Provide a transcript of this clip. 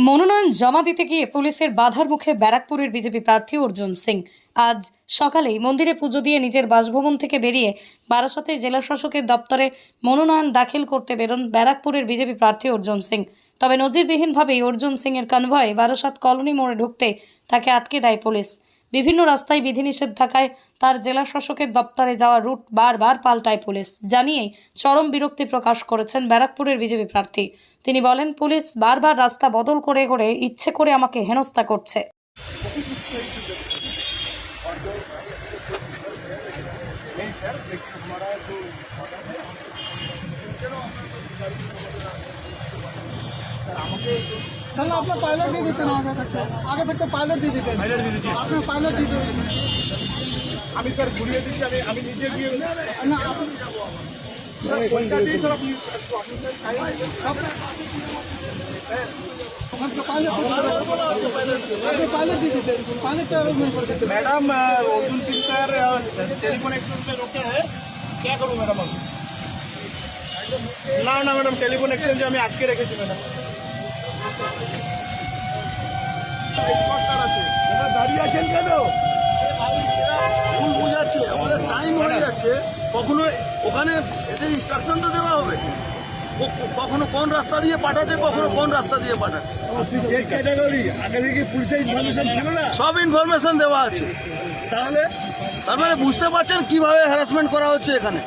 মনোনয়ন জমা দিতে গিয়ে পুলিশের বাধার মুখে ব্যারাকপুরের বিজেপি প্রার্থী অর্জুন সিং। আজ সকালেই মন্দিরে পুজো দিয়ে নিজের বাসভবন থেকে বেরিয়ে বারাসতে জেলা শাসকের দপ্তরে মনোনয়ন দাখিল করতে বেরোন ব্যারাকপুরের বিজেপি প্রার্থী অর্জুন সিং। তবে নজিরবিহীনভাবেই অর্জুন সিং এর কনভয়ে বারাসত কলোনি মোড়ে ঢুকতে তাকে আটকে দেয় পুলিশ। বিভিন্ন রাস্তায় বিধিনিষেধ থাকায় তার জেলা শাসকের দপ্তরে যাওয়ার রুট বারবার পাল্টায় পুলিশ জানিয়েই চরম বিরক্তি প্রকাশ করেছেন ব্যারাকপুরের বিজেপি প্রার্থী। তিনি বলেন, পুলিশ বারবার রাস্তা বদল করে করে ইচ্ছে করে আমাকে হেনস্থা করছে। তাহলে আপনার পাইলট দিয়ে দিতেন, আগে থাকতে পাইলট দিয়ে দিতেন, আপনার পাইলট দিয়ে দিতেন। আমি স্যার ঘুরিয়ে দিচ্ছি, আমি নিজে গিয়ে না আপনি madam Arjun Singh sir telephone exchange में रुके हैं, क्या करूँ मैडम अभी? ना ना मैडम टेलीफोन एक्सचेंज আমি আটকে রেখেছি ম্যাডাম। দাঁড়িয়ে আছেন কেন? ভুল বোঝাচ্ছে, আমাদের টাইম হয়ে যাচ্ছে। কখনো ওখানে এদের ইনস্ট্রাকশন তো দেওয়া হবে, কখনো কোন রাস্তা দিয়ে পাঠাচ্ছে, কখনো কোন রাস্তা দিয়ে পাঠাচ্ছে। আপনি যে ক্যাটাগরি আগে থেকে পুলিশের ইনফরমেশন ছিল না? সব ইনফরমেশন দেওয়া আছে। তাহলে তার মানে বুঝতে পারছেন কিভাবে হ্যারাসমেন্ট করা হচ্ছে এখানে।